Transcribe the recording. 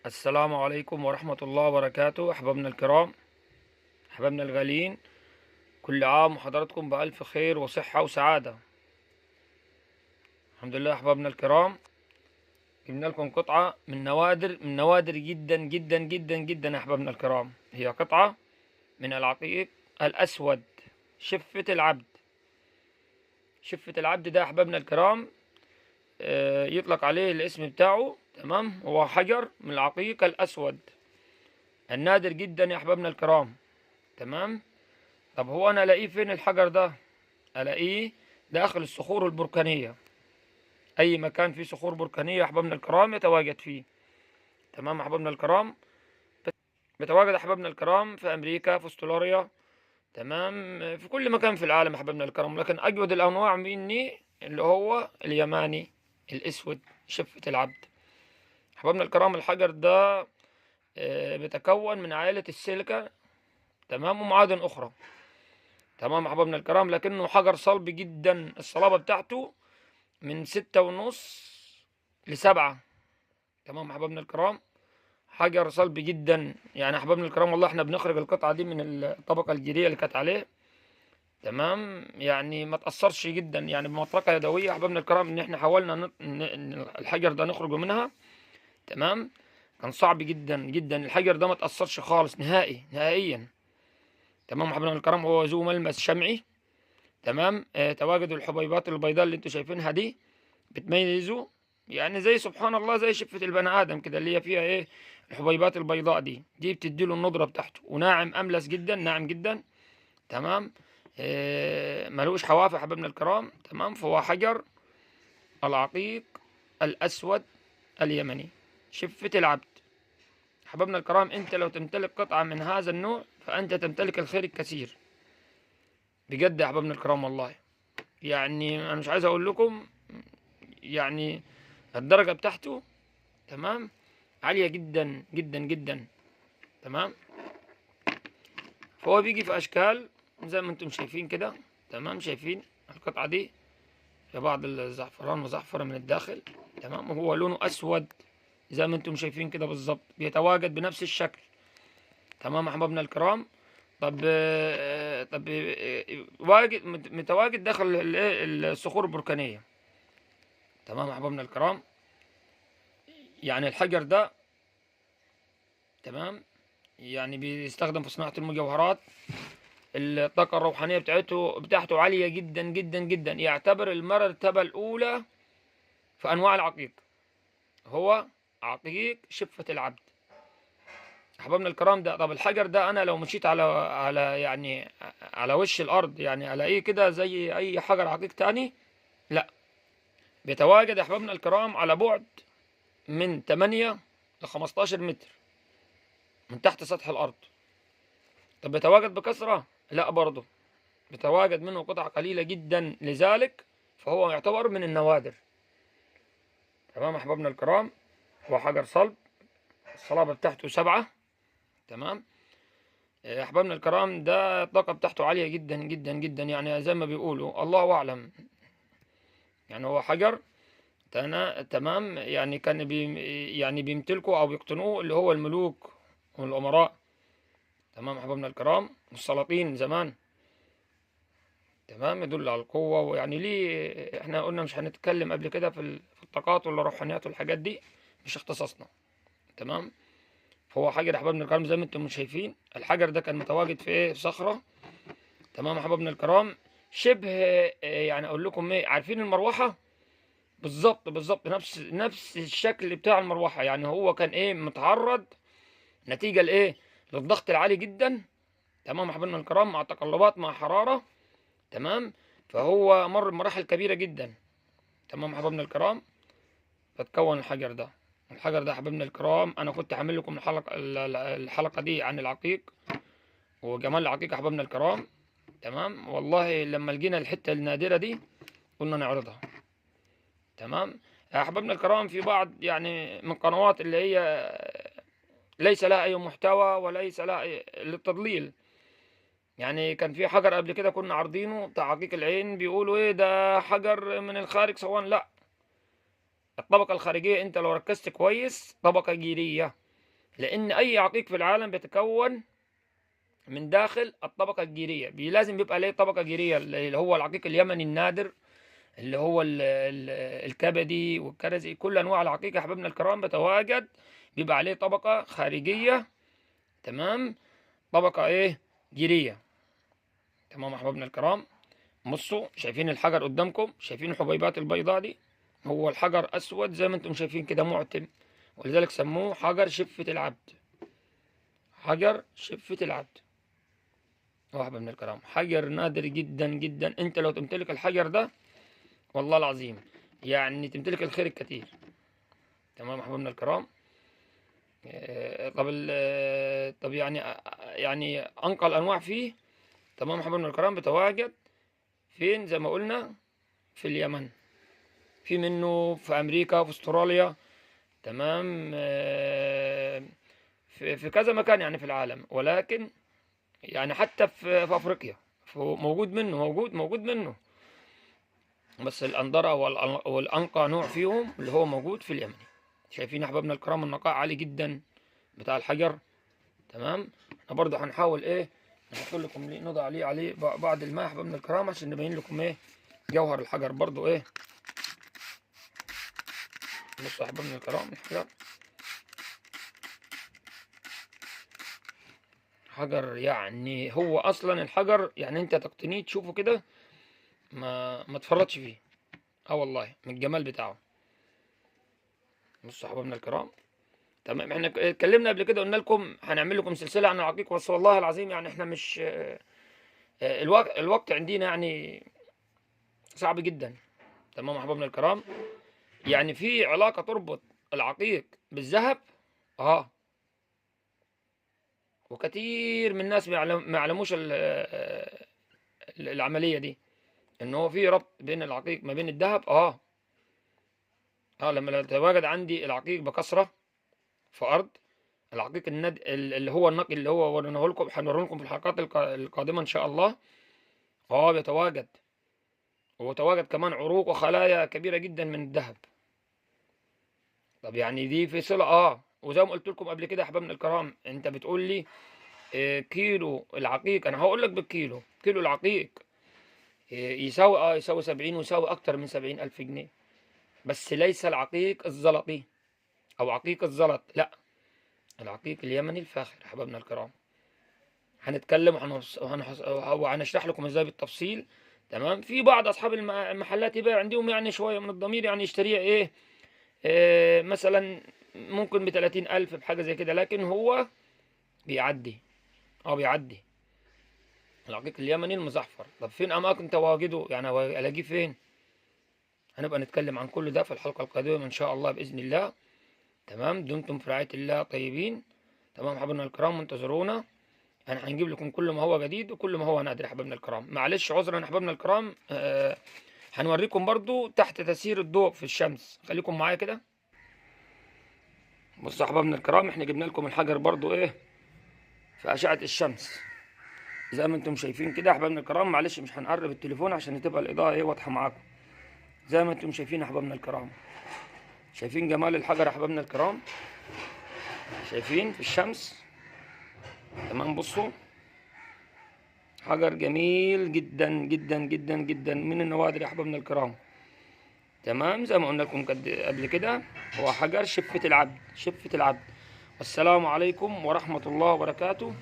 السلام عليكم ورحمة الله وبركاته. أحبابنا الكرام، أحبابنا الغاليين، كل عام وحضراتكم بألف خير وصحة وسعادة. الحمد لله. أحبابنا الكرام، جبنا لكم قطعة من نوادر جدا جدا جدا جدا. يا أحبابنا الكرام، هي قطعة من العقيق الأسود، شفة العبد. شفة العبد ده أحبابنا الكرام يطلق عليه الاسم بتاعه. تمام، هو حجر من العقيق الأسود النادر جدا يا أحبابنا الكرام. تمام. طب هو انا الاقيه فين الحجر ده؟ الاقيه داخل الصخور البركانيه. اي مكان فيه صخور بركانيه احبابنا الكرام يتواجد فيه. تمام احبابنا الكرام. بيتواجد احبابنا الكرام في امريكا، في استراليا، تمام، في كل مكان في العالم احبابنا الكرام. لكن اجود الانواع مني اللي هو اليماني الاسود، شفة العبد. احبابنا الكرام، الحجر ده بيتكون من عائلة السيليكا، تمام، ومعادن اخرى. تمام احبابنا الكرام، لكنه حجر صلب جدا. الصلابة بتاعته من 6.5 ل7. تمام احبابنا الكرام، حجر صلب جدا. يعني احبابنا الكرام، والله احنا بنخرج القطعة دي من الطبقة الجيرية اللي كانت عليه. تمام، يعني ما تأثرش جدا، يعني بمطرقة يدوية احبابنا الكرام ان احنا حاولنا إن الحجر ده نخرجه منها. تمام، كان صعب جدا جدا. الحجر ده ما تأثرش خالص نهائيا. تمام احبابنا الكرام، هو ذو ملمس شمعي. تمام. تواجد الحبيبات البيضاء اللي انتوا شايفينها دي بتميزه، يعني زي سبحان الله زي شفة البني آدم كده، اللي هي فيها ايه، الحبيبات البيضاء دي بتديله النضرة بتاعته. وناعم أملس جدا، ناعم جدا. تمام. ملوش حوافة حبيبنا الكرام. تمام، فهو حجر العقيق الأسود اليمني، شفة العبد. حبيبنا الكرام، انت لو تمتلك قطعة من هذا النوع فأنت تمتلك الخير الكثير بجد يا حبيبنا الكرام. والله يعني انا مش عايز اقول لكم، يعني الدرجة بتاعته، تمام، عالية جدا جدا جدا. تمام، فهو بيجي في اشكال زي ما انتم شايفين كده. تمام، شايفين القطعة دي في بعض الزعفران مزعفرة من الداخل. تمام، وهو لونه اسود زي ما انتم شايفين كده بالظبط، بيتواجد بنفس الشكل. تمام احبابنا الكرام. طب واجد متواجد داخل الصخور البركانية. تمام احبابنا الكرام، يعني الحجر ده، تمام، يعني بيستخدم في صناعة المجوهرات. الطاقة الروحانية بتاعته عالية جدا جدا جدا. يعتبر المرتبة الأولى في أنواع العقيق. هو عقيق شفة العبد. أحبابنا الكرام، ده طب الحجر ده أنا لو مشيت على يعني على وش الأرض يعني ألاقيه كده زي أي حجر عقيق تاني؟ لا، بيتواجد يا أحبابنا الكرام على بعد من 8 ل 15 متر من تحت سطح الأرض. طب بيتواجد بكثرة؟ لا برضه، بتواجد منه قطع قليلة جدا. لذلك فهو يعتبر من النوادر. تمام أحبابنا الكرام، هو حجر صلب، الصلابة بتاعته 7. تمام. أحبابنا الكرام، ده الطاقة بتاعته عالية جدا جدا جدا، يعني زي ما بيقولوا الله أعلم. يعني هو حجر تمام، يعني كان يعني بيمتلكوا أو بيقتنوه اللي هو الملوك والأمراء. تمام أحبابنا الكرام، والسلاطين زمان. تمام، يدل على القوة. ويعني ليه احنا قلنا مش هنتكلم قبل كده في الطاقات والروحانيات والحاجات دي، مش اختصاصنا. تمام، فهو حجر يا احبابنا الكرام زي ما انتم شايفين. الحجر ده كان متواجد في ايه، في صخرة. تمام يا احبابنا الكرام، شبه يعني اقول لكم ايه، عارفين المروحة؟ بالظبط بالظبط، نفس الشكل بتاع المروحة. يعني هو كان ايه، متعرض نتيجة لايه، للضغط العالي جدا. تمام يا احبابنا الكرام، مع تقلبات، مع حرارة. تمام، فهو مر بمراحل كبيرة جدا. تمام حبايبنا الكرام، فتكون الحجر ده. الحجر ده حبايبنا الكرام، انا كنت عامل لكم الحلقة دي عن العقيق وجمال العقيق يا حبايبنا الكرام. تمام، والله لما لقينا الحتة النادرة دي قلنا نعرضها. تمام يا حبايبنا الكرام، في بعض يعني من قنوات اللي هي ليس لها اي محتوى وليس لها للتضليل. يعني كان في حجر قبل كده كنا عارضينه بتاع عقيق العين، بيقولوا ايه ده حجر من الخارج صوان. لا، الطبقة الخارجية انت لو ركزت كويس طبقة جيرية. لان اي عقيق في العالم بيتكون من داخل الطبقة الجيرية، لازم بيبقى عليه طبقة جيرية اللي هو العقيق اليمني النادر، اللي هو الكبدي والكرزي، كل انواع العقيق يا حبايبنا الكرام بتواجد بيبقى عليه طبقة خارجية، تمام، طبقة ايه، جيرية. تمام يا حبايبنا الكرام. بصوا شايفين الحجر قدامكم، شايفين الحبيبات البيضاء دي، هو الحجر اسود زي ما انتم شايفين كده معتم، ولذلك سموه حجر شفة العبد. حجر شفة العبد. يا حبايبنا الكرام حجر نادر جدا جدا، انت لو تمتلك الحجر ده والله العظيم يعني تمتلك الخير الكثير. تمام يا حبايبنا الكرام. طب يعني انقى الانواع فيه، تمام يا حبايبنا الكرام، بتواجد فين زي ما قلنا؟ في اليمن، في منه في امريكا، في استراليا، تمام، في كذا مكان يعني في العالم، ولكن يعني حتى في افريقيا موجود منه، موجود منه، بس الأندرة والأنقى نوع فيهم اللي هو موجود في اليمني. شايفين يا أحبابنا الكرام النقاء عالي جدا بتاع الحجر. تمام. احنا برضه هنحاول ايه نحط لكم نضع عليه بعض الماء يا أحبابنا الكرام عشان نبين لكم ايه جوهر الحجر برضه ايه. بصوا يا أحبابنا الكرام الحجر، حجر يعني هو أصلا الحجر يعني أنت تقتنيه تشوفه كده ما تفرطش فيه. اه والله من الجمال بتاعه. بصوا يا أحبابنا الكرام. تمام. احنا اتكلمنا قبل كده، قلنا لكم هنعمل لكم سلسله عن العقيق، بس والله العظيم يعني احنا مش الوقت عندنا يعني صعب جدا. تمام يا احبابنا الكرام. يعني في علاقه تربط العقيق بالذهب، اه، وكثير من الناس ما يعلموش العمليه دي، ان هو في ربط بين العقيق ما بين الذهب، لما يتواجد عندي العقيق بكثره في ارض، العقيق اللي هو النقي اللي هو هنوريه لكم في الحلقات القادمه ان شاء الله. بيتواجد، وتواجد كمان عروق وخلايا كبيرة جدا من الذهب. طب يعني دي في صلة، وزي ما قلت لكم قبل كده يا احبابنا الكرام، انت بتقول لي كيلو العقيق، انا هقول لك بالكيلو، كيلو العقيق يساوي 70 ويساوي اكتر من 70,000 جنيه، بس ليس العقيق الزلطي او عقيق الزلط، لا، العقيق اليمني الفاخر يا احبابنا الكرام. هنتكلم وهنشرح لكم ازاي بالتفصيل. تمام. في بعض اصحاب المحلات يبقى عندهم يعني شويه من الضمير، يعني يشتريها ايه، مثلا ممكن ب30,000 بحاجه زي كده، لكن هو بيعدي، بيعدي العقيق اليمني المزعفر. طب فين اماكن تواجده، يعني الاقيه فين؟ هنبقى نتكلم عن كل ده في الحلقه القادمه ان شاء الله باذن الله. تمام. دمتم في رعايه الله طيبين. تمام حبايبنا الكرام، انتظرونا، يعني هنجيب لكم كل ما هو جديد وكل ما هو نادر يا حبايبنا الكرام. معلش عذرا يا حبايبنا الكرام، هنوريكم برضو تحت تأثير الضوء في الشمس، خليكم معايا كده. بصوا يا حبايبنا الكرام، احنا جبنا لكم الحجر برضو ايه في أشعة الشمس زي ما انتم شايفين كده يا حبايبنا الكرام. معلش مش هنقرب التليفون عشان تبقى الإضاءة ايه واضحة معاكم. زي ما انتم شايفين يا حبايبنا الكرام، شايفين جمال الحجر يا حبايبنا الكرام، شايفين في الشمس. تمام. بصوا حجر جميل جدا جدا جدا جدا من النوادر يا حبايبنا الكرام. تمام. زي ما قلنا لكم قبل كده، هو حجر شفة العبد، شفة العبد. والسلام عليكم ورحمة الله وبركاته.